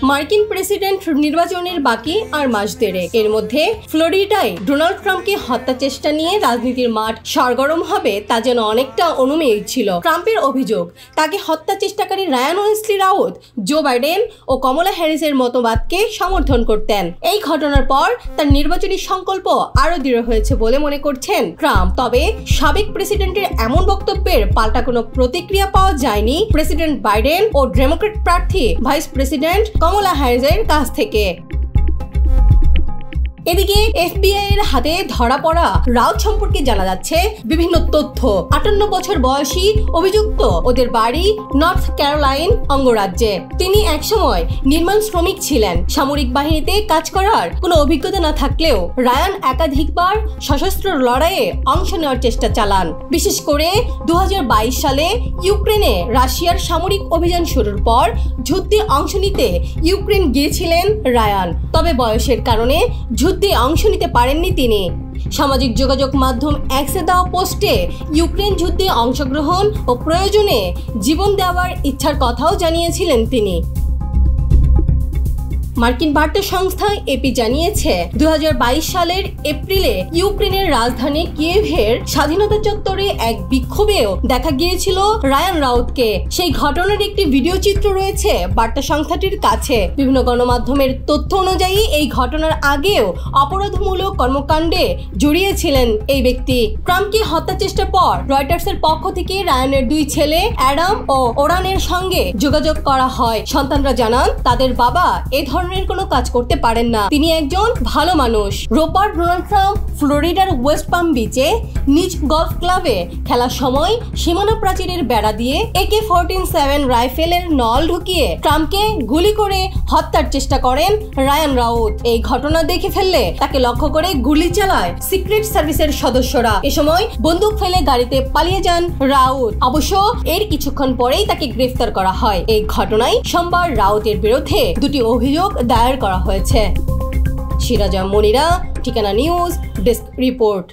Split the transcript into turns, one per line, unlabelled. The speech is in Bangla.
মার্কিন প্রেসিডেন্ট নির্বাচনের বাকি আর মাস দেড়েক। এর মধ্যে ফ্লোরিডায় ডোনাল্ড ট্রাম্পকে হত্যা চেষ্টা নিয়ে রাজনীতির মাঠ সরগরম হবে তা যেন অনেকটা অনুমেয় ছিল। ট্রাম্পের অভিযোগ, তাকে হত্যা চেষ্টাকারী Ryan Wesley Routh Joe Biden ও কমলা হ্যারিসের মতবাদকে সমর্থন করতেন। এই ঘটনার পর তার নির্বাচনী সংকল্প আরো দৃঢ় হয়েছে বলে মনে করছেন ট্রাম্প। তবে সাবেক প্রেসিডেন্টের এমন বক্তব্যের পাল্টা কোনো প্রতিক্রিয়া পাওয়া যায়নি প্রেসিডেন্ট বাইডেন ও ডেমোক্রেট প্রার্থী ভাইস প্রেসিডেন্ট কমলা হ্যারিসের কাছ থেকে। এদিকে এফবিআই এর হাতে ধরা পড়া রাউত সম্পর্কে জানা যাচ্ছে বিভিন্ন তথ্য। 58 বছর বয়সী অভিযুক্ত, ওদের বাড়ি নর্থ ক্যারোলাইন অঙ্গরাজ্যে। তিনি একসময় নির্মাণ শ্রমিক ছিলেন। সামরিক বাহিনীতে কাজ করার কোনো অভিজ্ঞতা না থাকলেও রায়ান একাধিকবার সশস্ত্র লড়াইয়ে অংশ নেওয়ার চেষ্টা চালান। বিশেষ করে 2022 সালে ইউক্রেনে রাশিয়ার সামরিক অভিযান শুরুর পর যুদ্ধে অংশ নিতে ইউক্রেন গিয়েছিলেন রায়ান। তবে বয়সের কারণে যুদ্ধে অংশ নিতে পারেননি তিনি। সামাজিক যোগাযোগ মাধ্যম এক্সে দেওয়া পোস্টে ইউক্রেন যুদ্ধে অংশগ্রহণ ও প্রয়োজনে জীবন দেওয়ার ইচ্ছার কথাও জানিয়েছিলেন তিনি। মার্কিন বার্তা সংস্থা এপি জানিয়েছে 2022 সালের এপ্রিলে ইউক্রেনের রাজধানী কিয়েভের স্বাধীনতা চত্বরে এক বিক্ষোভেও দেখা গিয়েছিল রায়ান রাউতকে। সেই ঘটনার একটি ভিডিও চিত্র রয়েছে বার্তা সংস্থাটির কাছে। বিভিন্ন গণমাধ্যমের তথ্য অনুযায়ী এই ঘটনার আগেও অপরাধমূলক কর্মকাণ্ডে জড়িয়েছিলেন এই ব্যক্তি। ট্রাম্পকে হত্যা চেষ্টার পর রয়টার্সের পক্ষ থেকে রায়ানের 2 ছেলে অ্যাডাম ও ওরানের সঙ্গে যোগাযোগ করা হয়। সন্তানরা জানান তাদের বাবা এ ধরনের কোনো কাজ করতে পারেন না, তিনি একজন ভালো মানুষ। রোববার ডোনাল্ড ট্রাম্প ফ্লোরিডার ওয়েস্ট পাম বিচে নিজ গলফ ক্লাবে খেলার সময় সীমানা প্রাচীরের বেড়া দিয়ে AK-47 রাইফেলের নল ঢুকিয়ে ট্রাম্পকে গুলি করে হত্যার চেষ্টা করেন রায়ান রাউত। এই ঘটনা দেখে ফেললে তাকে লক্ষ্য করে গুলি চালায় সিক্রেট সার্ভিসের সদস্যরা। এ সময় বন্দুক ফেলে গাড়িতে পালিয়ে যান রাউত। অবশ্য এর কিছুক্ষণ পরেই তাকে গ্রেফতার করা হয়। এই ঘটনায় সোমবার রাউতের বিরুদ্ধে 2টি অভিযোগ দায়ের করা হয়েছে। সিরাজা মনিরা, ঠিকানা নিউজ ডেস্ক রিপোর্ট।